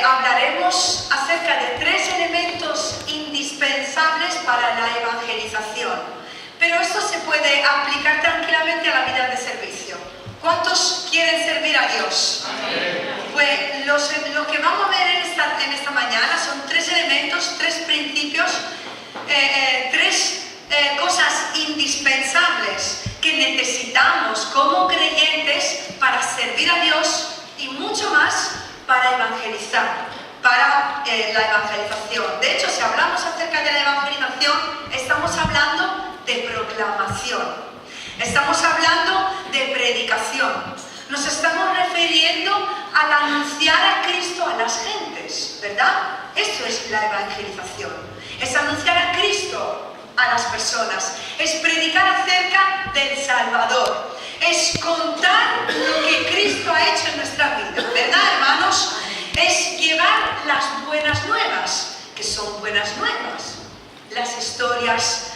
hablaremos acerca de 3 elementos indispensables para la evangelización. Pero esto se puede aplicar tranquilamente a la vida de servicio. ¿Cuántos quieren servir a Dios? Pues lo que vamos a ver en esta mañana son 3 elementos, 3 principios, 3 cosas indispensables que necesitamos como creyentes para servir a Dios y mucho más para evangelizar, para la evangelización. De hecho, si hablamos acerca de la evangelización, estamos hablando de proclamación, estamos hablando de predicación, nos estamos refiriendo al anunciar a Cristo a las gentes, ¿verdad? Esto es la evangelización, es anunciar a Cristo a las personas, es predicar acerca del Salvador, es contar lo que Cristo ha hecho en nuestra vida, ¿verdad, hermanos? Es llevar las buenas nuevas, que son buenas nuevas, las historias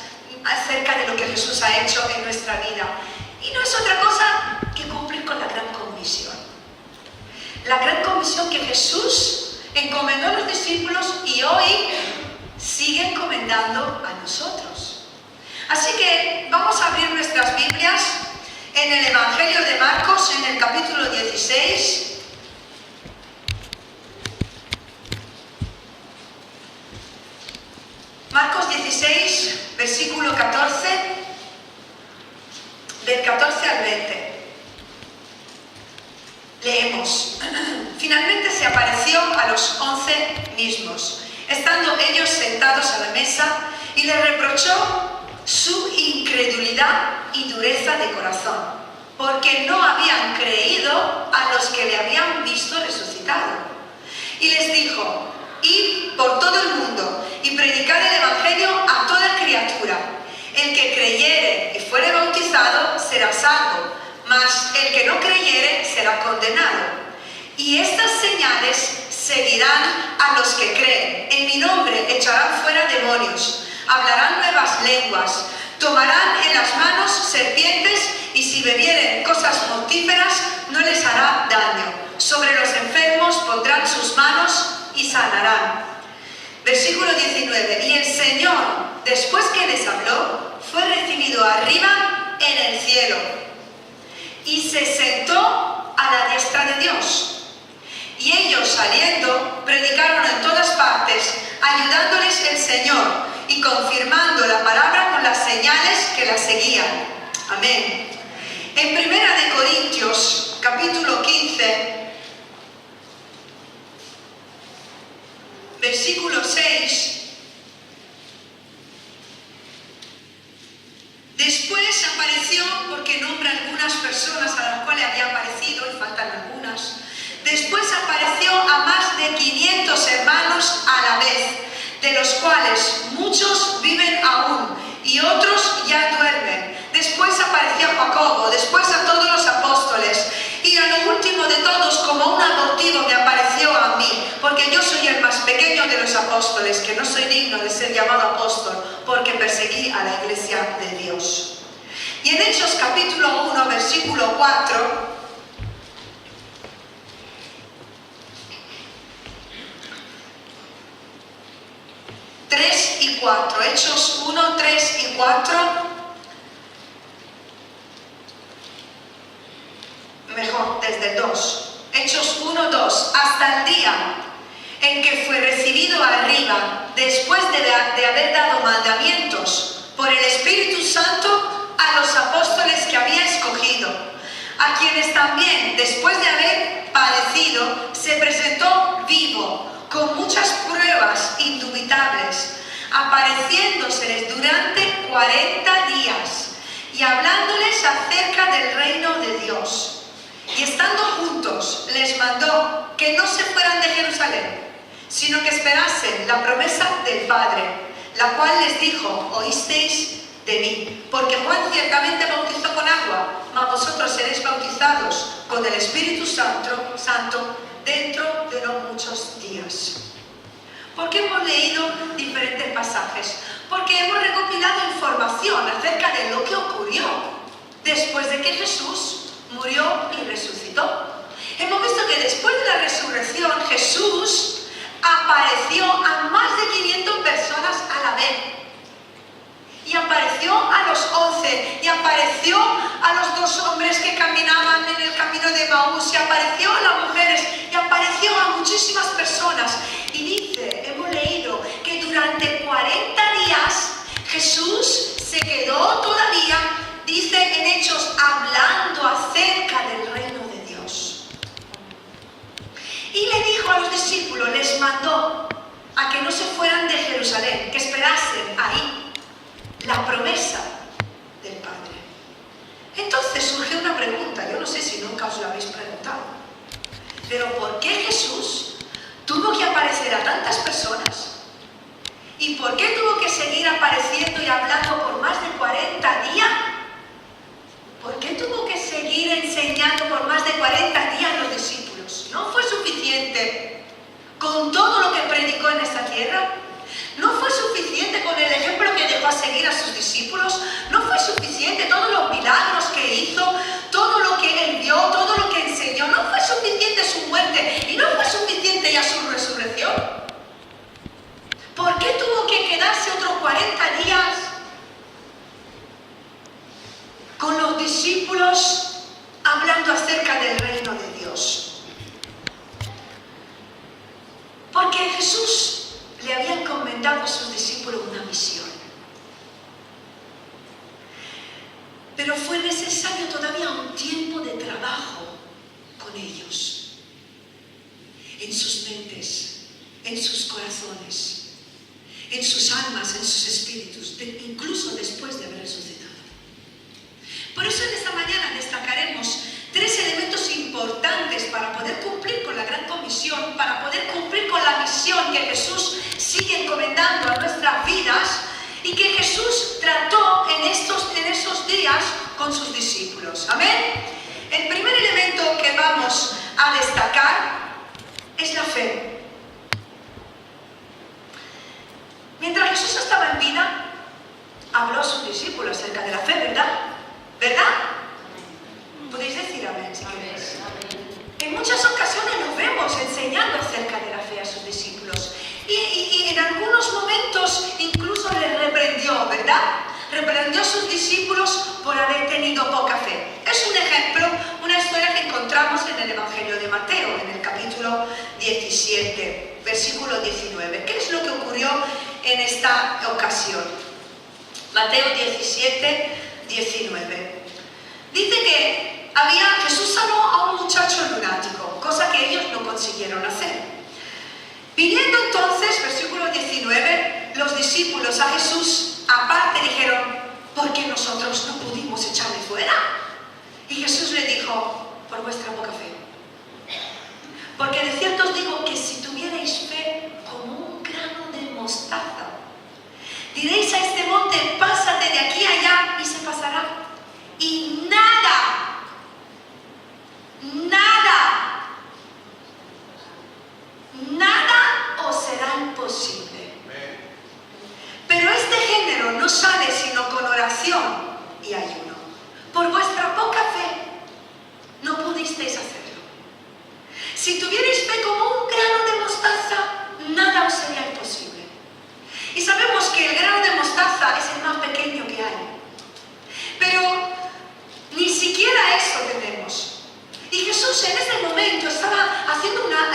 acerca de lo que Jesús ha hecho en nuestra vida. Y no es otra cosa que cumplir con la gran comisión. La gran comisión que Jesús encomendó a los discípulos y hoy sigue encomendando a nosotros. Así que vamos a abrir nuestras Biblias en el Evangelio de Marcos, en el capítulo 16. Marcos 16, versículo 14, del 14 al 20. Leemos. Finalmente se apareció a los 11 mismos, estando ellos sentados a la mesa, y les reprochó su incredulidad y dureza de corazón, porque no habían creído a los que le habían visto resucitado. Y les dijo: id por todo el mundo y predicad el Evangelio a toda criatura. El que creyere y fuere bautizado será salvo, mas el que no creyere será condenado. Y estas señales seguirán a los que creen. En mi nombre echarán fuera demonios, hablarán nuevas lenguas, tomarán en las manos serpientes, y si bebieren cosas mortíferas no les hará daño. Sobre los enfermos pondrán sus manos y sanarán. Versículo 19. Y el Señor, después que les habló, fue recibido arriba en el cielo y se sentó a la diestra de Dios. Y ellos, saliendo, predicaron en todas partes, ayudándoles el Señor y confirmando la palabra con las señales que la seguían. Amén. En 1 Corintios, capítulo 15, versículo 6. Después apareció, porque nombra algunas personas a las cuales había aparecido, y faltan algunas. Después apareció a más de 500 hermanos a la vez, de los cuales muchos viven aún y otros ya duermen. Después apareció a Jacobo, después a todos los apóstoles, y a lo último de todos, como un adoptivo, me apareció a mí, porque yo soy el más pequeño de los apóstoles, que no soy digno de ser llamado apóstol, porque perseguí a la iglesia de Dios. Y en Hechos capítulo 1, versículo 4, ...3 y 4, Hechos 1, 3 y 4... mejor, desde el 2. Hechos 1, 2. Hasta el día en que fue recibido arriba, después de haber dado mandamientos por el Espíritu Santo a los apóstoles que había escogido, a quienes también, después de haber padecido, se presentó vivo, con muchas pruebas indubitables, apareciéndoseles durante 40 días y hablándoles acerca del reino de Dios. Y estando juntos, les mandó que no se fueran de Jerusalén, sino que esperasen la promesa del Padre, la cual les dijo: oísteis de mí, porque Juan ciertamente bautizó con agua, mas vosotros seréis bautizados con el Espíritu Santo dentro de no muchos días. ¿Por qué hemos leído diferentes pasajes? Porque hemos recopilado información acerca de lo que ocurrió después de que Jesús murió y resucitó. Hemos visto que después de la resurrección Jesús Emaús y apareció a las mujeres y apareció a muchísimas personas. Y dice, hemos leído que durante 40 días Jesús se quedó todavía, dice en Hechos, hablando acerca del reino de Dios. Y le dijo a los discípulos, les mandó a que no se fueran de Jerusalén, que esperasen ahí la promesa del Padre. Entonces surge una pregunta, yo no sé si nunca os la habéis preguntado, pero ¿por qué Jesús tuvo que aparecer a tantas personas? ¿Y por qué tuvo que seguir apareciendo y hablando por más de 40 días? ¿Por qué tuvo que seguir enseñando por más de 40 días a los discípulos? ¿No fue suficiente con todo lo que predicó en esta tierra? ¿No fue suficiente con el ejemplo que dejó a seguir a sus discípulos? ¿No fue suficiente todos los milagros que hizo, todo lo que él vio, todo lo que enseñó? ¿No fue suficiente su muerte y no fue suficiente ya su resurrección? ¿Por qué tuvo que quedarse otros 40 días con los discípulos hablando acerca del reino de Dios? Porque Jesús le había encomendado a sus discípulos una misión. Pero fue necesario todavía un tiempo de trabajo con ellos, en sus mentes, en sus corazones, en sus almas, en sus espíritus, incluso después de haber resucitado. Por eso en esta mañana destacaremos 3 elementos importantes para poder cumplir con la gran comisión, para poder cumplir con la misión que Jesús sigue encomendando a nuestras vidas y que Jesús trató en esos días con sus discípulos. Amén. El primer elemento que vamos a destacar es la fe. Mientras Jesús estaba en vida, habló a sus discípulos acerca de la fe, ¿verdad? ¿Verdad? Podéis decir amén si queréis. En muchas ocasiones nos vemos enseñando acerca de la fe a sus discípulos. Y en algunos momentos incluso les reprendió, ¿verdad? Reprendió a sus discípulos por haber tenido poca fe. Es un ejemplo, una historia que encontramos en el Evangelio de Mateo, en el capítulo 17, versículo 19. ¿Qué es lo que ocurrió en esta ocasión? Mateo 17, 19. Dice que Jesús sanó a un muchacho lunático, cosa que ellos no consiguieron hacer. Viniendo entonces, versículo 19, los discípulos a Jesús aparte dijeron, ¿por qué nosotros no pudimos echarle fuera? Y Jesús le dijo, por vuestra poca fe. Porque de cierto os digo que si tuvierais fe como un grano de mostaza, diréis a este monte, pásate de aquí a allá, y se pasará. Y nada os será imposible. Pero este género no sale sino con oración y ayuno. Por vuestra poca fe no pudisteis hacerlo. Si tuvierais fe como un grano de mostaza, nada os sería imposible. Y sabemos que el grano de mostaza es el más pequeño que hay. Pero ni siquiera eso tenemos. Y Jesús en ese momento estaba haciendo una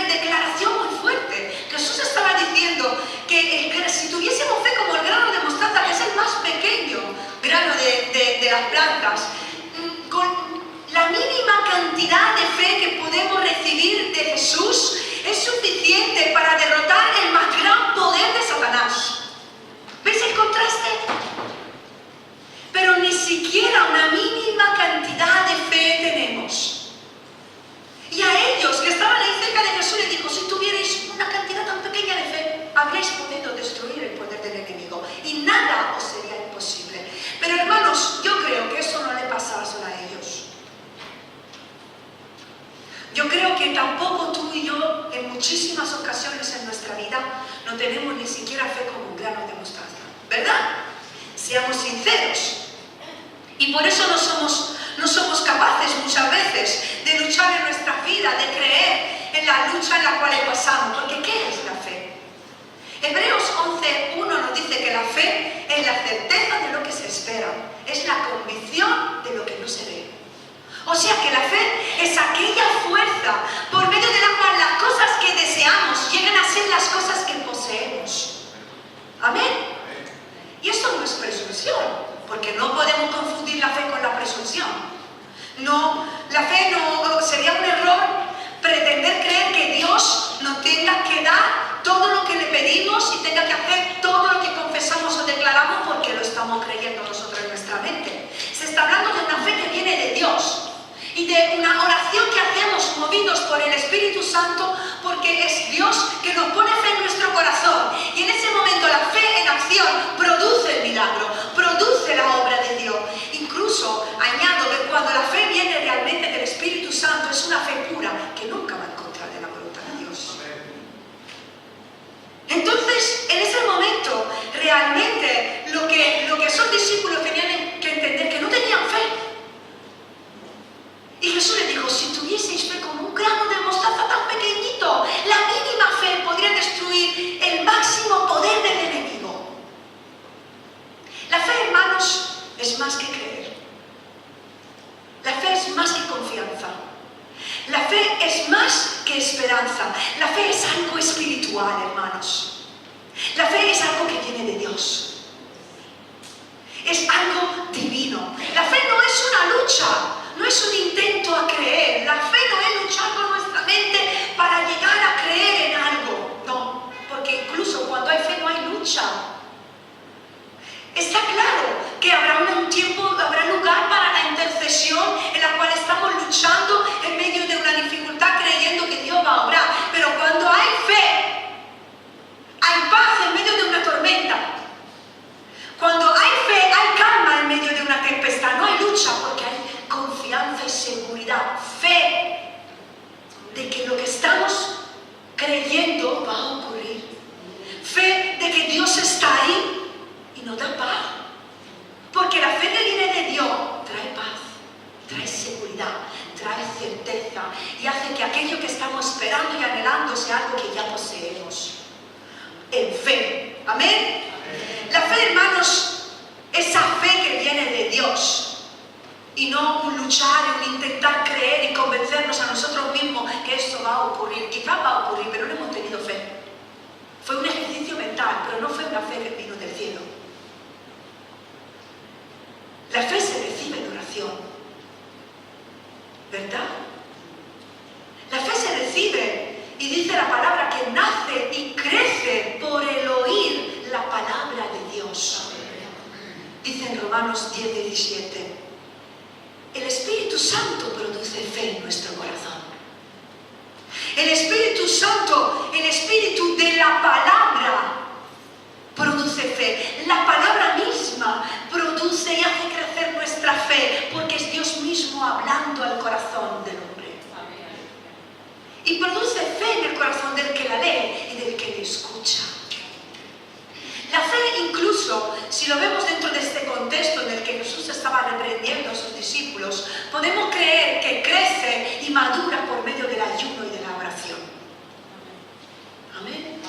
declaración muy fuerte. Jesús estaba diciendo que si tuviésemos fe como el grano de mostaza, que es el más pequeño grano de las plantas, con la mínima cantidad de fe que podemos recibir de Jesús, es suficiente para derrotar el más gran poder de Satanás. ¿Ves el contraste? Pero ni siquiera una mínima cantidad de fe tenemos. Y a ellos que estaban ahí cerca de Jesús les dijo, si tuvierais una cantidad tan pequeña de fe, habréis podido destruir el poder del enemigo y nada os sería imposible. Pero hermanos, yo creo que eso no le pasaba solo a ellos. Yo creo que tampoco tú y yo en muchísimas ocasiones en nuestra vida no tenemos ni siquiera fe como un grano de mostaza, ¿verdad? Seamos sinceros. Y por eso no somos capaces muchas veces de luchar en nuestra vida, de creer en la lucha en la cual pasamos. Porque ¿qué es la fe? Hebreos 11:1 nos dice que la fe es la certeza de lo que se espera, es la convicción de lo que no se ve. O sea que la fe es aquella fuerza por medio de la cual las cosas que deseamos llegan a ser las cosas que poseemos. Amén. Y esto no es presunción, porque no podemos confundir la fe con la presunción. No, la fe no sería un error pretender creer que Dios nos tenga que dar todo lo que le pedimos y tenga que hacer todo lo que confesamos o declaramos porque lo estamos creyendo nosotros en nuestra mente. Se está hablando de una fe que viene de Dios y de una oración que hacemos movidos por el Espíritu Santo, porque es Dios que nos pone fe en nuestro corazón, y en ese momento la fe en acción produce el milagro, produce la obra de Dios. Incluso añado que cuando la fe viene realmente del Espíritu Santo es una fe pura que nunca va en contra de la voluntad de Dios. Entonces, en ese momento, realmente lo que esos discípulos tenían que entender que no tenían fe. Y Jesús les dijo, si tuvieseis fe como un grano de mostaza tan pequeñito, la mínima fe podría destruir el máximo poder del enemigo. La fe, hermanos, es más que creer. La fe es más que confianza. La fe es más que esperanza. La fe es algo espiritual, hermanos. La fe es algo que viene de Dios. Es algo divino. La fe no es una lucha, no es un intento a creer. La fe no es luchar con nuestra mente para llegar a creer en algo. No, porque incluso cuando hay fe no hay lucha. Está claro que habrá un tiempo, habrá lugar para la intercesión en la cual estamos luchando en medio de una dificultad creyendo que Dios va a obrar. Pero cuando hay fe, hay paz en medio de una tormenta. Cuando hay fe, hay calma en medio de una tempestad. No hay lucha porque hay confianza y seguridad. Fe de que lo que estamos creyendo va a ocurrir. Fe de que Dios está ahí y nos da paz. Porque la fe que viene de Dios trae paz, trae seguridad, trae certeza y hace que aquello que estamos esperando y anhelando sea algo que ya poseemos. En fe. Amén. La fe, hermanos, esa fe que viene de Dios y no un luchar, un intentar creer y convencernos a nosotros mismos que esto va a ocurrir. Quizás va a ocurrir, pero no hemos tenido fe. Fue un ejercicio mental, pero no fue una fe que vino del cielo. La fe se recibe en oración, ¿verdad? La fe se recibe y dice la palabra que nace y crece por el oír la palabra de Dios. Dice en Romanos 10:17, el Espíritu Santo produce fe en nuestro corazón. El Espíritu Santo, el Espíritu de la palabra, produce fe. La palabra misma produce y hace crecer nuestra fe, porque es Dios mismo hablando al corazón del hombre. Y produce fe en el corazón del que la lee y del que le escucha. La fe, incluso, si lo vemos dentro de este contexto en el que Jesús estaba reprendiendo a sus discípulos, podemos creer que crece y madura por medio del ayuno y de la oración. Amén.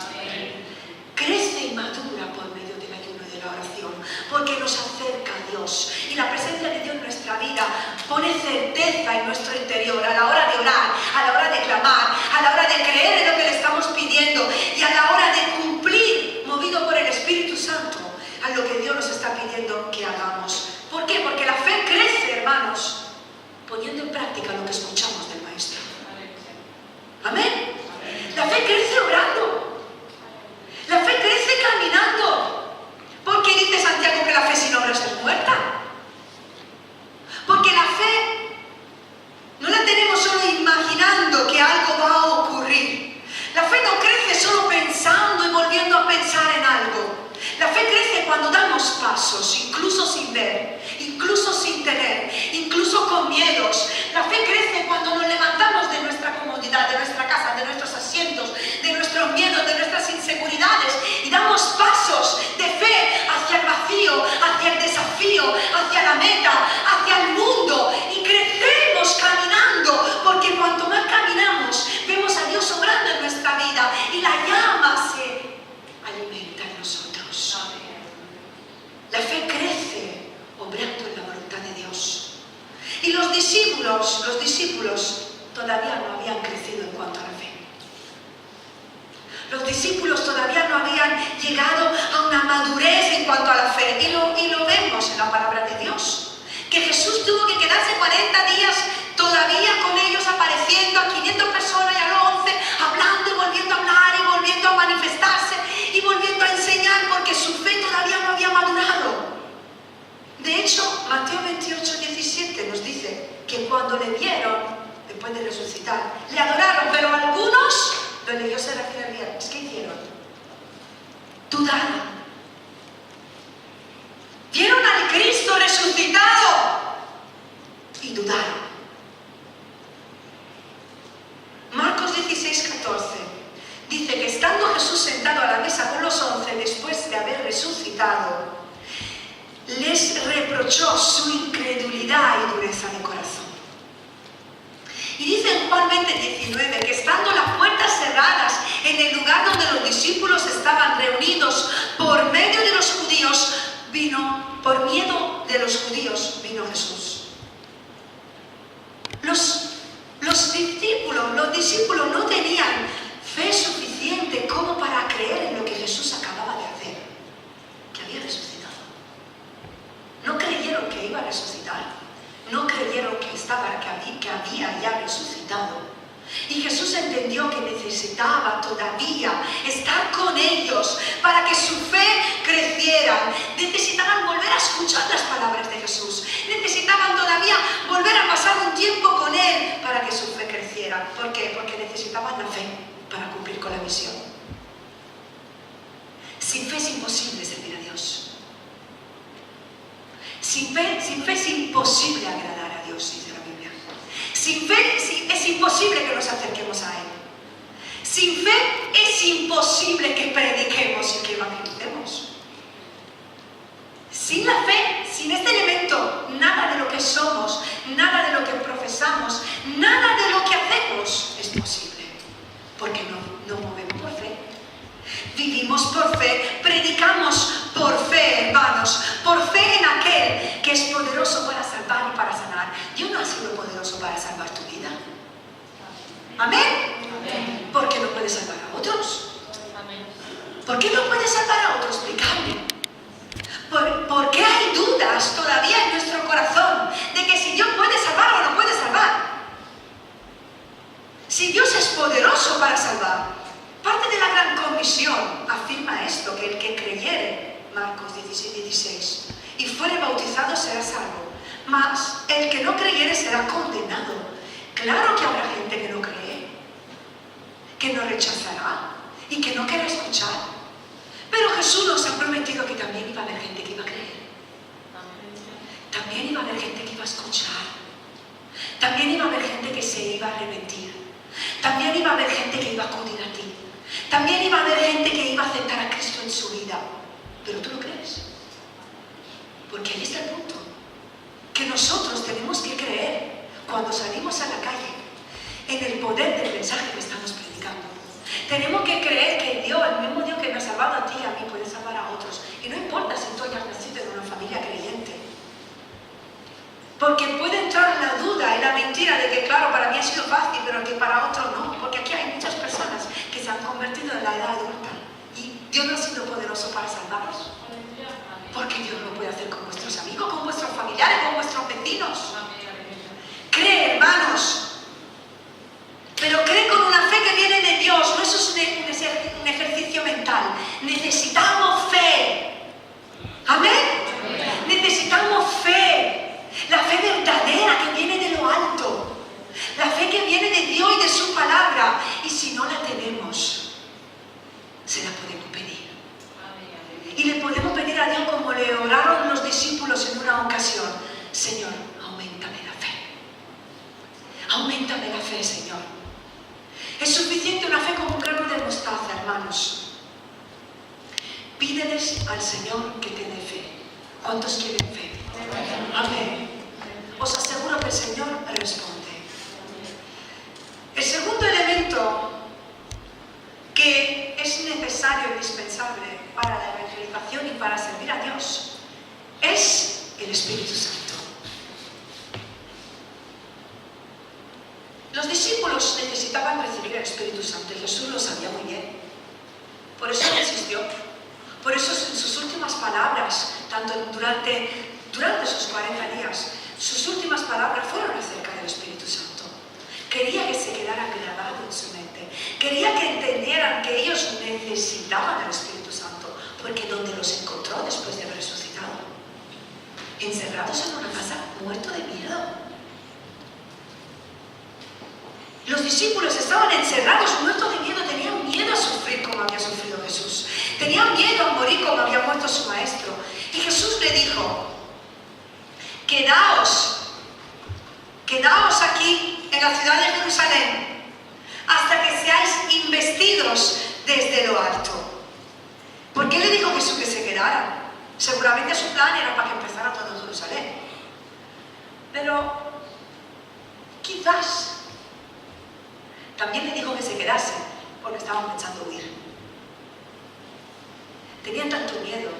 Crece y madura por medio del ayuno y de la oración, porque nos acerca a Dios. Y la presencia de Dios en nuestra vida pone certeza en nuestro interior a la hora de orar, a la hora de clamar, a la hora de creer en lo que le estamos pidiendo y a la hora de cumplir, movido por el Espíritu Santo, a lo que Dios nos está pidiendo que hagamos. ¿Por qué? Porque la fe crece, hermanos, poniendo en práctica lo que escuchamos del Maestro. Amén. La fe crece orando. La fe crece caminando. ¿Por qué dice Santiago que la fe sin obras es muerta? Porque la fe no la tenemos solo imaginando que algo va a ocurrir. La fe no crece solo pensando y volviendo a pensar en algo. La fe crece cuando damos pasos, incluso sin ver, incluso sin tener, incluso con miedos. La fe crece cuando nos levantamos de nuestra comodidad, de nuestra casa, de nuestros asientos, de nuestros miedos, de nuestras inseguridades y damos pasos de fe hacia el vacío, hacia el desafío, hacia la meta, hacia el mundo y crecemos caminando, porque cuanto más caminamos vemos a Dios obrando en nuestra vida y la llama se alimenta en nosotros. La fe crece obrando en la voluntad de Dios. Y los discípulos Los discípulos todavía no habían llegado a una madurez en cuanto a la fe. Y lo vemos en la palabra de Dios. Que Jesús tuvo que quedarse 40 días todavía con ellos, apareciendo a 500 personas y a los 11, hablando y volviendo a hablar y volviendo a manifestarse y volviendo a enseñar, porque su fe todavía no había madurado. De hecho, Mateo 28, 17 nos dice que cuando le vieron, después de resucitar, le adoraron, pero algunos, donde Dios se refiere al viernes, ¿qué hicieron? Dudaron. Vieron al Cristo resucitado y dudaron. Marcos 16, 14 dice que estando Jesús sentado a la mesa con los 11 después de haber resucitado, les reprochó su incredulidad y dureza de corazón. Y dice en Juan 20, 19 que estando las puertas cerradas en el lugar donde los discípulos estaban reunidos por medio de los judíos, por miedo de los judíos, vino Jesús. Los discípulos no tenían fe suficiente como para creer en lo que Jesús acababa de hacer, que había resucitado. No creyeron que iba a resucitar, no creyeron que había ya resucitado. Y Jesús entendió que necesitaba todavía estar con ellos para que su fe creciera. Necesitaban volver a escuchar las palabras de Jesús. Necesitaban todavía volver a pasar un tiempo con Él para que su fe creciera. ¿Por qué? Porque necesitaban la fe para cumplir con la misión. Sin fe es imposible servir a Dios. Sin fe es imposible agradar a Dios, dice la Biblia. Sin fe es imposible que nos acerquemos a Él. Sin fe es imposible que prediquemos y que evangelicemos. Sin la fe, sin este elemento, nada de lo que somos, nada de lo que profesamos, nada de lo que hacemos es posible. Porque no movemos por fe. Vivimos por fe, predicamos por fe, hermanos, por fe en aquel que es poderoso para salvar y para sanar. Dios no ha sido poderoso para salvar tu vida. ¿Amén? Amén. ¿Por qué no puede salvar a otros? Amén. ¿Por qué no puede salvar a otros? Explícame. ¿Por qué hay dudas todavía en nuestro corazón de que si Dios puede salvar o no puede salvar? Si Dios es poderoso para salvar, parte de la gran comisión afirma esto, que el que creyere, Marcos 16, 16, y fuere bautizado será salvo, mas el que no creyere será condenado. Claro que habrá gente que no cree, que no rechazará y que no querrá escuchar. Pero Jesús nos ha prometido que también iba a haber gente que iba a creer. También iba a haber gente que iba a escuchar. También iba a haber gente que se iba a arrepentir. También iba a haber gente que iba a acudir a ti. También iba a haber gente que iba a aceptar a Cristo en su vida. ¿Pero tú lo crees? Porque ahí está el punto. Que nosotros tenemos que creer cuando salimos a la calle en el poder del mensaje que estamos predicando. Tenemos que creer que Dios, el mismo Dios que me ha salvado a ti y a mí, puede salvar a otros. Y no importa si tú hayas nacido en una familia creyente. Porque puede entrar la duda y la mentira de que, claro, para mí ha sido fácil, pero que para otros no. Porque aquí hay muchas personas que se han convertido en la edad adulta. Y Dios no ha sido poderoso para salvarlos. Porque Dios lo puede hacer con vuestros amigos, con vuestros familiares, con vuestros vecinos. Cree, hermanos. Pero cree con una fe que viene de Dios. No eso es un ejercicio mental. Necesitamos fe. ¿Amén? Necesitamos fe. La fe verdadera que viene de lo alto. La fe que viene de Dios y de su palabra. Y si no la tenemos, se la podemos pedir. Y le podemos pedir a Dios como le oraron los discípulos en una ocasión. Señor, auméntame la fe. Auméntame la fe, Señor. Es suficiente una fe como un grano de mostaza, hermanos. Pídeles al Señor que te dé fe. ¿Cuántos quieren fe? Amén. Os aseguro que el Señor responde. El segundo elemento que es necesario e indispensable para la evangelización y para servir a Dios es el Espíritu Santo. Los discípulos necesitaban recibir el Espíritu Santo y Jesús lo sabía muy bien. durante esos 40 días, sus últimas palabras fueron acerca del Espíritu Santo. Quería que se quedara grabado en su mente. Quería que entendieran que ellos necesitaban al Espíritu Santo, porque donde los encontró después de haber resucitado, encerrados en una casa, muertos de miedo. Los discípulos estaban encerrados, muertos de miedo, tenían miedo a sufrir como había sufrido Jesús. Tenían miedo a morir como había muerto su maestro. Y Jesús le dijo: quedaos aquí en la ciudad de Jerusalén hasta que seáis investidos desde lo alto. ¿Por qué le dijo Jesús que se quedara? Seguramente su plan era para que empezara todo Jerusalén. Pero quizás también le dijo que se quedase porque estaban pensando huir. Tenían tanto miedo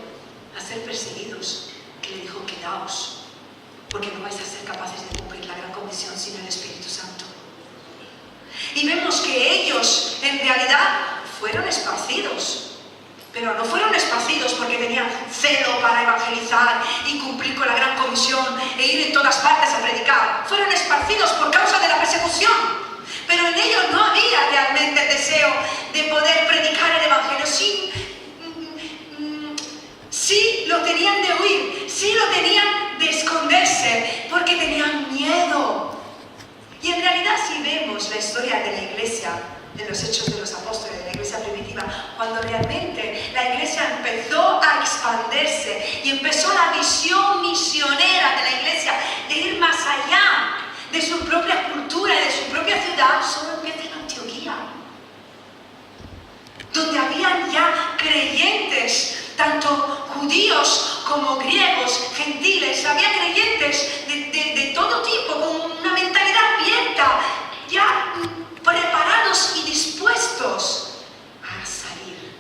a ser perseguidos que le dijo: quedaos, porque no vais a ser capaces de cumplir la gran comisión sin el Espíritu Santo. Y vemos que ellos en realidad fueron esparcidos, pero no fueron esparcidos porque tenían celo para evangelizar y cumplir con la gran comisión e ir en todas partes a predicar. Fueron esparcidos por causa de la persecución, pero en ellos no había realmente el deseo de poder predicar el evangelio. Sí lo tenían de huir, sí lo tenían de esconderse, porque tenían miedo. Y en realidad, si vemos la historia de la iglesia, de los Hechos de los Apóstoles, de la iglesia primitiva, cuando realmente la iglesia empezó a expandirse y empezó la visión misionera de la iglesia de ir más allá de su propia cultura y de su propia ciudad, solo empieza en Antioquía, donde habían ya creyentes, tanto judíos como griegos, gentiles. Había creyentes de todo tipo, con una mentalidad abierta, ya preparados y dispuestos a salir,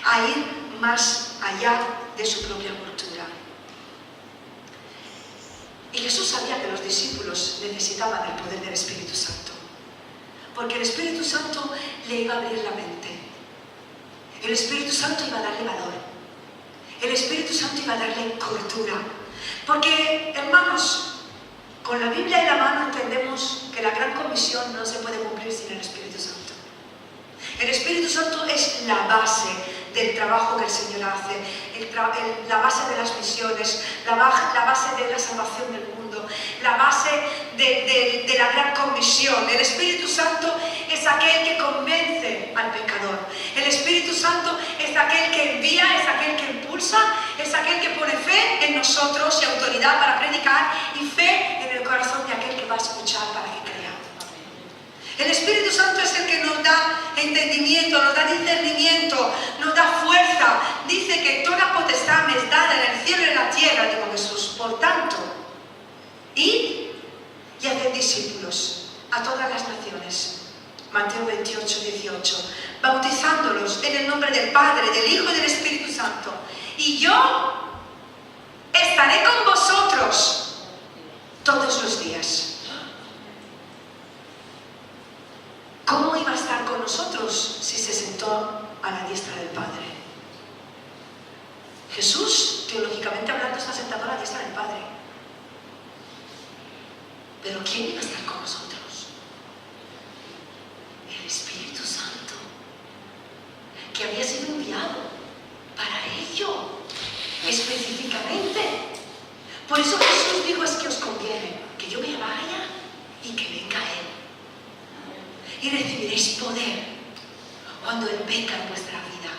a ir más allá de su propia cultura. Y Jesús sabía que los discípulos necesitaban el poder del Espíritu Santo, porque el Espíritu Santo le iba a abrir la mente. El Espíritu Santo iba a darle valor. El Espíritu Santo iba a darle cultura. Porque, hermanos, con la Biblia en la mano entendemos que la gran comisión no se puede cumplir sin el Espíritu Santo. El Espíritu Santo es la base del trabajo que el Señor hace, la base de las misiones, la base de la salvación del mundo, la base de la gran comisión. El Espíritu Santo es aquel que convence al pecador. El Espíritu Santo es aquel que envía, es aquel que impulsa, es aquel que pone fe en nosotros y autoridad para predicar y fe en el corazón de aquel que va a escuchar para que crea. El Espíritu Santo es el que nos da entendimiento, nos da discernimiento, nos da fuerza. Dice que toda potestad me es dada en el cielo y en la tierra, dijo Jesús. Por tanto, id y haced discípulos a todas las naciones. Mateo 28, 18. Bautizándolos en el nombre del Padre, del Hijo y del Espíritu Santo. Y yo estaré con vosotros todos los días. ¿Cómo iba a estar con nosotros si se sentó a la diestra del Padre? Jesús, teológicamente hablando, está sentado a la diestra del Padre. Pero ¿quién iba a estar con nosotros? El Espíritu Santo, que había sido enviado para ello, específicamente. Por eso Jesús dijo: es que os conviene que yo me vaya y que venga Él. Y recibiréis poder cuando Él venga en vuestra vida.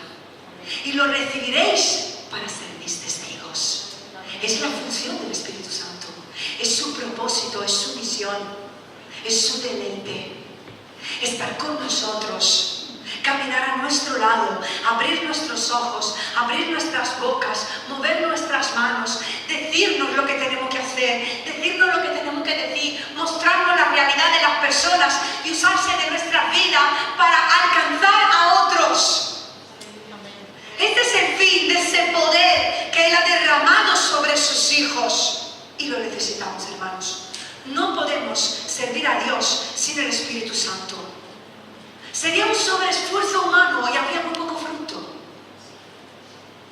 Y lo recibiréis para ser mis testigos. Es la función del Espíritu Santo. Es su propósito, es su misión, es su deleite. Estar con nosotros, caminar a nuestro lado, abrir nuestros ojos, abrir nuestras bocas, mover nuestras manos, decirnos lo que tenemos que hacer, decirnos lo que tenemos que decir, mostrarnos la realidad de las personas y usarse de nuestra vida para alcanzar a otros. Este es el fin de ese poder que Él ha derramado sobre sus hijos. Y lo necesitamos, hermanos. No podemos servir a Dios sin el Espíritu Santo. Sería un sobreesfuerzo humano y habría muy poco fruto.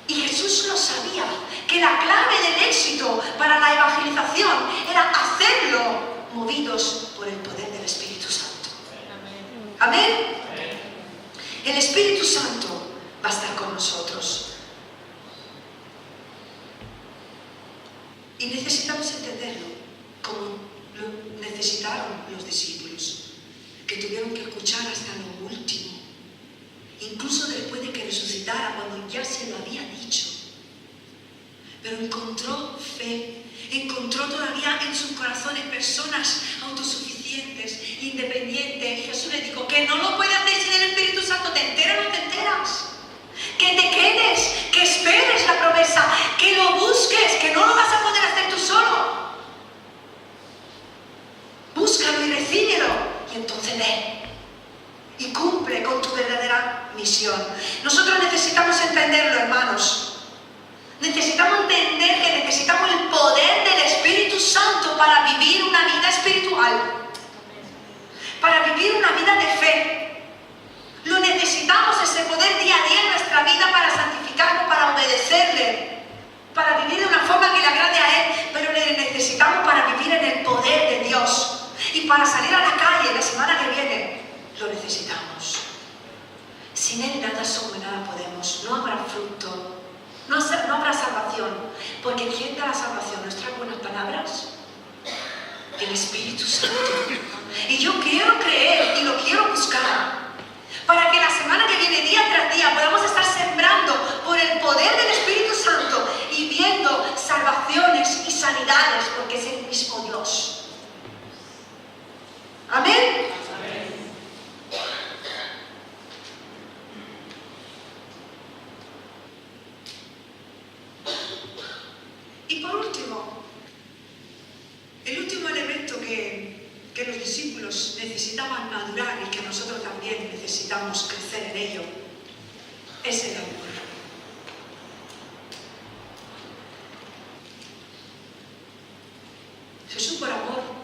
Y Jesús lo sabía, que la clave del movidos por el poder del Espíritu Santo. Amén. El Espíritu Santo va a estar con nosotros. Y necesitamos entenderlo como lo necesitaron los discípulos, que tuvieron que escuchar hasta lo último, incluso después de que resucitara, cuando ya se lo había dicho. Pero encontró fe, encontró todavía en sus corazones personas autosuficientes, independientes. Y Jesús le dijo que no lo puede hacer sin el Espíritu Santo. ¿Te enteras o no te enteras? Que te quedes, que esperes la promesa, que lo busques, que no lo vas a poder hacer tú solo. Búscalo y recíbelo, y entonces ve y cumple con tu verdadera misión. Nosotros necesitamos entenderlo, hermanos. Necesitamos entender que necesitamos el poder del Espíritu Santo para vivir una vida espiritual, para vivir una vida de fe. Lo necesitamos, ese poder día a día en nuestra vida, para santificarnos, para obedecerle, para vivir de una forma que le agrade a Él, pero le necesitamos para vivir en el poder de Dios. Y para salir a la calle la semana que viene, lo necesitamos. Sin Él nada somos, nada podemos. No habrá fruto, no habrá salvación. Porque ¿quién da la salvación? ¿Nuestras buenas palabras? El Espíritu Santo. Y yo quiero creer y lo quiero buscar, para que la semana que viene, día tras día, podamos estar sembrando por el poder del Espíritu Santo y viendo salvaciones y sanidades, porque es el mismo Dios. Amén. Y por último, el último elemento que los discípulos necesitaban madurar y que nosotros también necesitamos crecer en ello, es el amor. Jesús, por amor,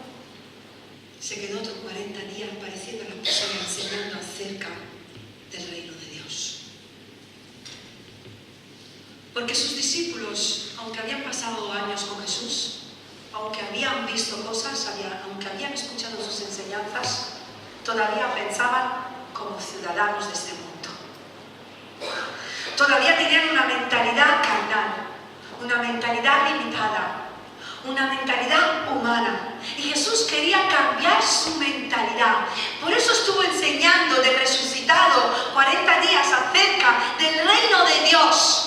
se quedó otros 40 días pareciendo a las personas, enseñando acerca del reino de Dios. Porque sus discípulos, aunque habían pasado años con Jesús, aunque habían visto cosas, aunque habían escuchado sus enseñanzas, todavía pensaban como ciudadanos de este mundo. Todavía tenían una mentalidad carnal, una mentalidad limitada, una mentalidad humana. Y Jesús quería cambiar su mentalidad. Por eso estuvo enseñando del resucitado 40 días acerca del reino de Dios.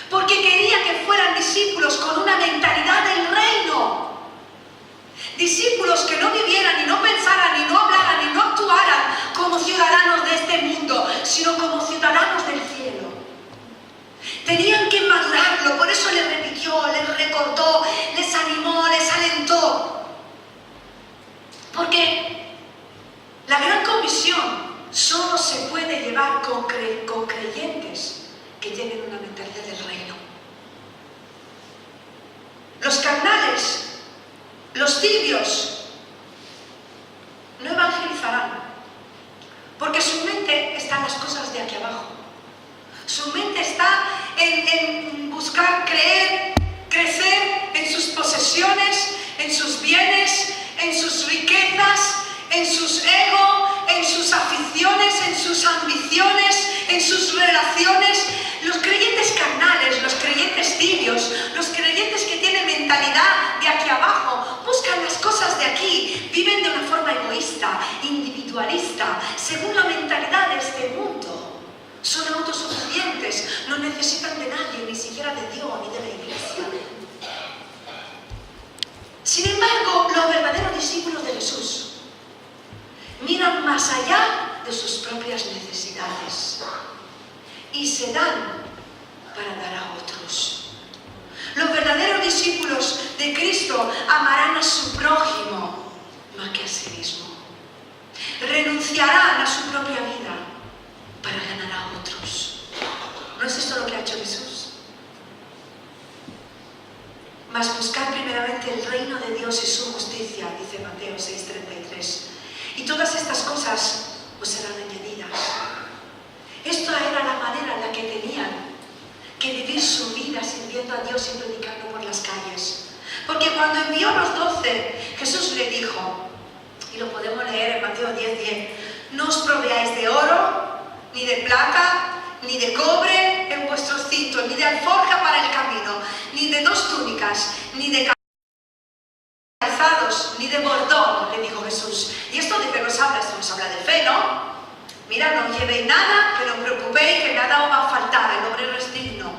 Porque quería que fueran discípulos con una mentalidad del reino. Discípulos que no vivieran y no pensaran y no hablaran y no actuaran como ciudadanos de este mundo, sino como ciudadanos del cielo. Tenían que madurarlo, por eso les repitió, les recordó, les animó, les alentó. Porque la gran comisión solo se puede llevar con creyentes que tienen una mentalidad del reino. Los carnales, los tibios, no evangelizarán, porque su mente está en las cosas de aquí abajo. Su mente está en buscar crecer en sus posesiones, en sus bienes, en sus riquezas, en sus egos, en sus aficiones, en sus ambiciones, en sus relaciones. Los creyentes carnales, los creyentes tibios, los creyentes que tienen mentalidad de aquí abajo, buscan las cosas de aquí, viven de una forma egoísta, individualista, según la mentalidad de este mundo. Son autosuficientes, no necesitan de nadie, ni siquiera de Dios ni de la iglesia. Sin embargo, los verdaderos discípulos de Jesús miran más allá de sus propias necesidades y se dan para dar a otros. Los verdaderos discípulos de Cristo amarán a su prójimo más que a sí mismo. Renunciarán a su propia vida para ganar a otros. ¿No es esto lo que ha hecho Jesús? Mas buscar primeramente el reino de Dios y su justicia, dice Mateo 6:33. Y todas estas cosas os serán añadidas. Esta era la manera en la que tenían que vivir su vida sirviendo a Dios y predicando por las calles. Porque cuando envió a los 12, Jesús le dijo, y lo podemos leer en Mateo 10:10, no os proveáis de oro, ni de plata, ni de cobre en vuestros cintos, ni de alforja para el camino, ni de 2 túnicas, ni de calzados, ni de bordón, le dijo Jesús. ¿Y esto de qué nos habla? Esto nos habla de fe, ¿no? Mira, no llevéis nada, que no os preocupéis, que nada os va a faltar, el obrero es digno.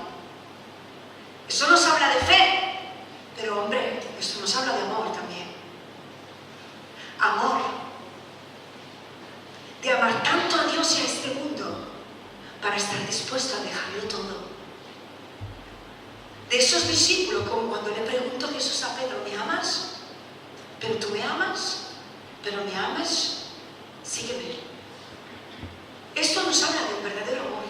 Eso nos habla de fe, pero hombre, esto nos habla de amor también. Amor. De amar tanto a Dios y a este mundo para estar dispuesto a dejarlo todo. De esos discípulos, como cuando le preguntó Jesús a Pedro, ¿me amas? ¿Pero tú me amas? ¿Pero me amas? Sígueme. Esto nos habla de un verdadero amor.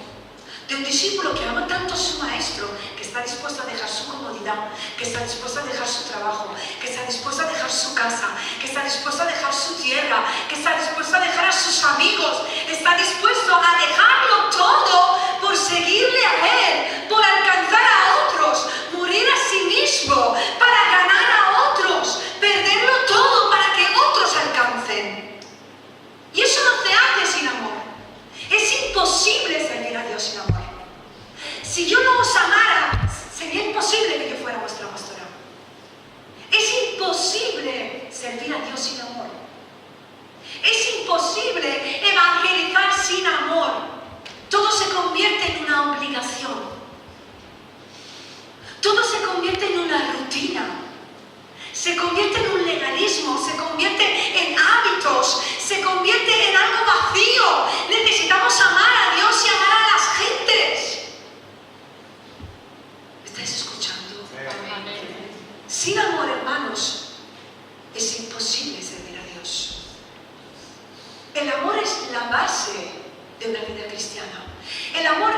De un discípulo que ama tanto a su maestro, que está dispuesto a dejar su comodidad, que está dispuesto a dejar su trabajo, que está dispuesto a dejar su casa, que está dispuesto a dejar su tierra, que está dispuesto a dejar a sus amigos, está dispuesto a dejarlo todo por seguirle a Él, por alcanzar a otros, morir a sí mismo, para ganar a otros, perderlo todo para que otros alcancen. Y eso no se hace sin amor. Es imposible servir a Dios sin amor. Si yo no os amara, sería imposible que yo fuera vuestra pastora. Es imposible servir a Dios sin amor. Es imposible evangelizar sin amor. Todo se convierte en una obligación. Todo se convierte en una rutina. Se convierte en un legalismo, se convierte en hábitos, se convierte en algo vacío. Necesitamos amar a Dios y amar a las gentes. ¿Me estáis escuchando? Amén. Sin amor, hermanos, es imposible servir a Dios. El amor es la base de una vida cristiana. El amor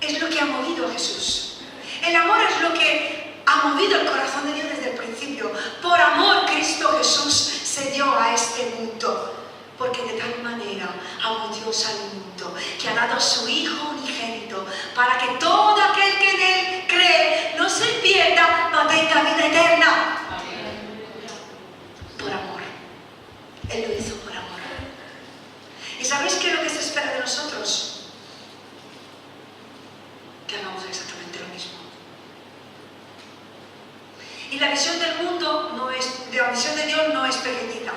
es lo que ha movido a Jesús. El amor es lo que ha movido el corazón de Dios desde el principio. Por amor, Cristo Jesús se dio a este mundo. Porque de tal manera amó Dios al mundo, que ha dado a su Hijo unigénito, para que todo aquel que en Él cree no se pierda, no tenga vida eterna. Por amor. Él lo hizo por amor. ¿Y sabéis qué es lo que se espera de nosotros? Que hagamos exactamente lo mismo. Y la visión del mundo la visión de Dios no es pequeñita.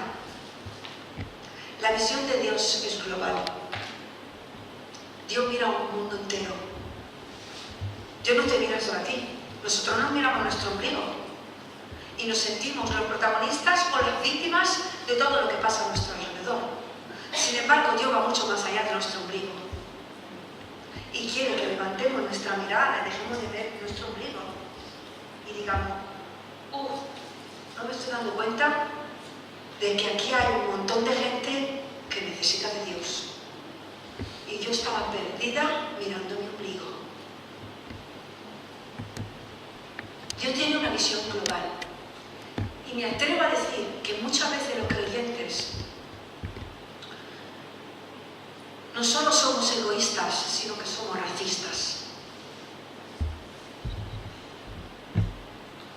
La visión de Dios es global. Dios mira a un mundo entero. Dios no te mira solo a ti. Nosotros nos miramos nuestro ombligo y nos sentimos los protagonistas o las víctimas de todo lo que pasa a nuestro alrededor. Sin embargo, Dios va mucho más allá de nuestro ombligo y quiere que levantemos nuestra mirada, dejemos de ver nuestro ombligo y digamos, no me estoy dando cuenta de que aquí hay un montón de gente que necesita de Dios. Y yo estaba perdida mirando mi ombligo. Dios tiene una visión global. Y me atrevo a decir que muchas veces los creyentes no solo somos egoístas, sino que somos racistas.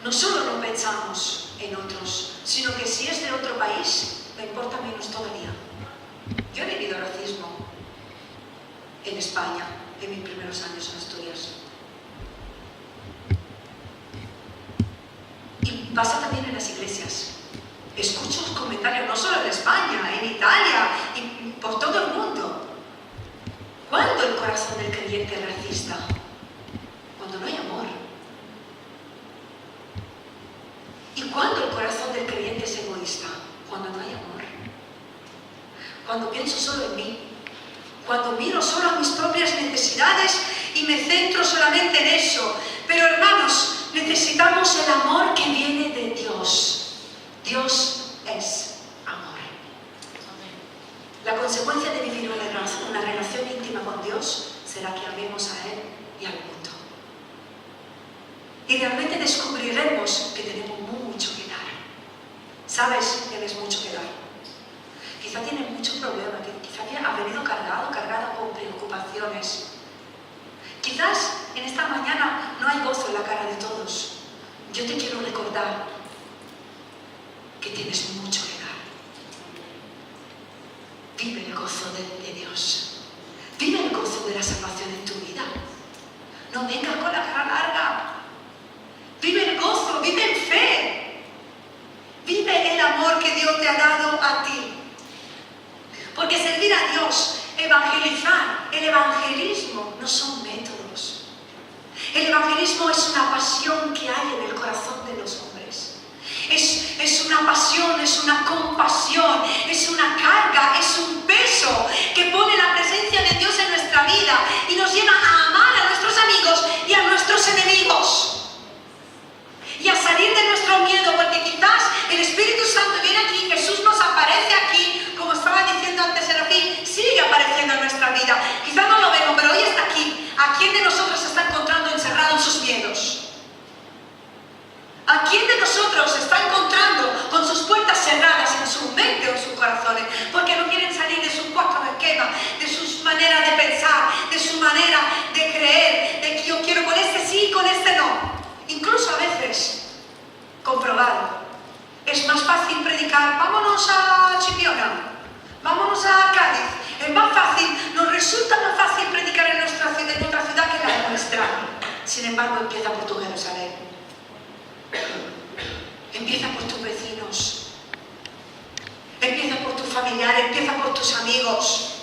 No solo no pensamos en otros, sino que si es de otro país, me importa menos todavía. Yo he vivido racismo en España, en mis primeros años en Asturias. Y pasa también en las iglesias. Escucho comentarios, no solo en España, en Italia y por todo el mundo. ¿Cuándo el corazón del creyente es racista? Cuando no hay amor. ¿Y cuándo el corazón del creyente es egoísta? Cuando no hay amor. Cuando pienso solo en mí. Cuando miro solo a mis propias necesidades y me centro solamente en eso. Pero hermanos, necesitamos el amor que viene de Dios. Dios es amor. La consecuencia de vivir una relación íntima con Dios será que amemos a Él y al mundo. Y realmente descubriremos que tenemos mucho que dar. ¿Sabes? Tienes mucho que dar. Quizá tienes mucho problema, quizá has venido cargada con preocupaciones. Quizás en esta mañana no hay gozo en la cara de todos. Yo te quiero recordar que tienes mucho que dar. Vive el gozo de Dios. Vive el gozo de la salvación en tu vida. No vengas con la cara larga. Vive el gozo, vive en fe. Vive el amor que Dios te ha dado a ti. Porque servir a Dios, evangelizar, el evangelismo no son métodos. El evangelismo es una pasión que hay en el corazón de los hombres. Es una pasión, es una compasión, es una carga, es un peso que pone la presencia de Dios en nuestra vida y nos lleva a amar a nuestros amigos y a nuestros enemigos. Y a salir de nuestro miedo, porque quizás el Espíritu Santo viene aquí, Jesús nos aparece aquí, como estaba diciendo antes Serafín, sigue apareciendo en nuestra vida. Quizás no lo vemos, pero hoy está aquí. ¿A quién de nosotros se está encontrando encerrado en sus miedos? ¿A quién de nosotros está encontrando con sus puertas cerradas en su mente o en sus corazones? Porque no quieren salir de su cuarto de esquema, de sus maneras de pensar, de su manera de creer, de que yo quiero con este sí, con este no. Incluso a veces, comprobado, es más fácil predicar, vámonos a Chipiona, vámonos a Cádiz. Es más fácil, nos resulta más fácil predicar en nuestra ciudad que en la nuestra. Sin embargo, empieza por tu Jerusalén. Empieza por tus vecinos. Empieza por tus familiares, empieza por tus amigos.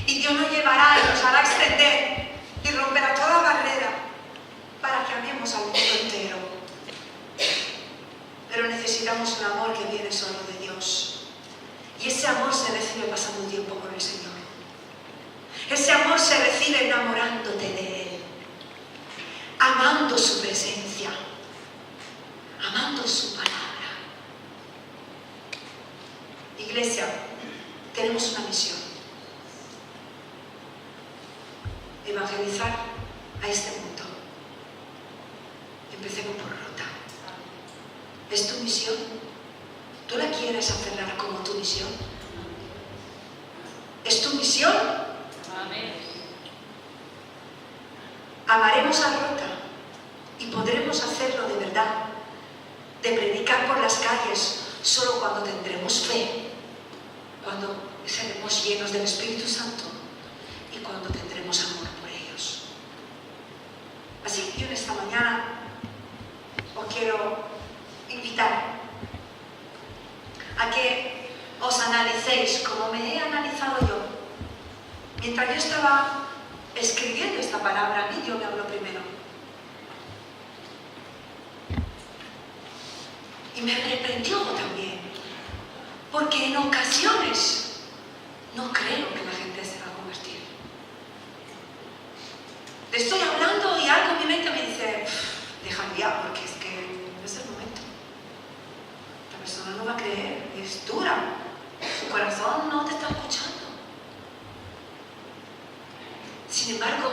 Y Dios nos llevará y nos hará extender y romperá toda barrera para que amemos al mundo entero. Pero necesitamos un amor que viene solo de Dios. Y ese amor se recibe pasando tiempo con el Señor. Ese amor se recibe enamorándote de Él, amando su presencia, amando su palabra. Iglesia, tenemos una misión: evangelizar a este mundo. Empecemos por Rota. ¿Es tu misión? ¿Tú la quieres aferrar como tu misión? ¿Es tu misión? Amén. Amaremos a Rota y podremos hacerlo de verdad, de predicar por las calles solo cuando tendremos fe, cuando seremos llenos del Espíritu Santo y cuando tendremos amor por ellos. Así que yo en esta mañana os quiero invitar a que os analicéis como me he analizado yo. Mientras yo estaba escribiendo esta palabra, a mí Dios me habló primero. Y me reprendió también, porque en ocasiones no creo que la gente se va a convertir. Le estoy hablando y algo en mi mente me dice, déjalo ya, porque es que no es el momento. La persona no va a creer, es dura, su corazón no te está escuchando. Sin embargo,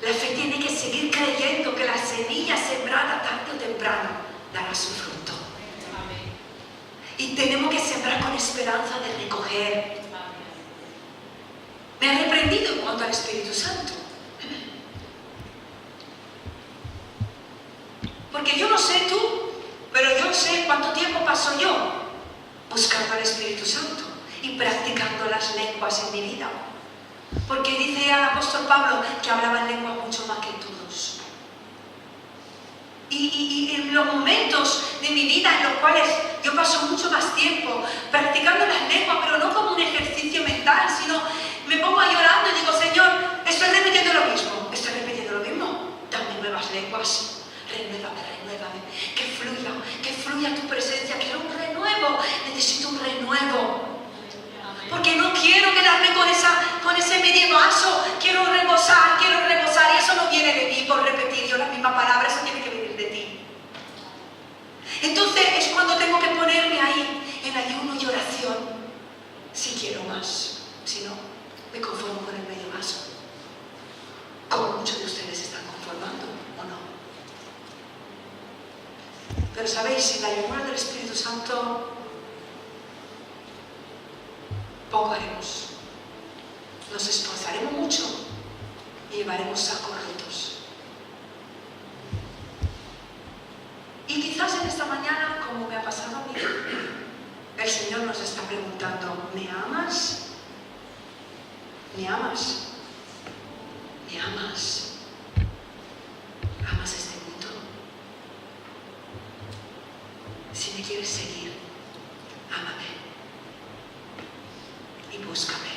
la fe tiene que seguir creyendo que la semilla sembrada tarde o temprano dará su fruto. Y tenemos que sembrar con esperanza de recoger. Me ha reprendido en cuanto al Espíritu Santo. Porque yo no sé tú, pero yo sé cuánto tiempo paso yo buscando al Espíritu Santo y practicando las lenguas en mi vida. Porque dice el apóstol Pablo que hablaba en lenguas mucho más que todos. Y en los momentos de mi vida en los cuales yo paso mucho más tiempo practicando las lenguas, pero no como un ejercicio mental, sino me pongo a llorando y digo, Señor, estoy repitiendo lo mismo, dame nuevas lenguas, renuévame, que fluya tu presencia, quiero un renuevo, necesito un renuevo. Porque no quiero quedarme con ese medievazo, quiero rebosar, y eso no viene de mí por repetir yo la misma palabra, eso tiene que venir de ti. Entonces es cuando tengo que ponerme ahí, en ayuno y oración, si quiero más, si no, me conformo con el medievazo, como muchos de ustedes están conformando, ¿o no? Pero sabéis, sin la llenura del Espíritu Santo, poco haremos. Nos esforzaremos mucho y llevaremos sacos rotos. Y quizás en esta mañana, como me ha pasado preguntando, ¿me amas? ¿Me amas? ¿Me amas? ¿Amas este mundo? Si me quieres seguir, ámame y búscame.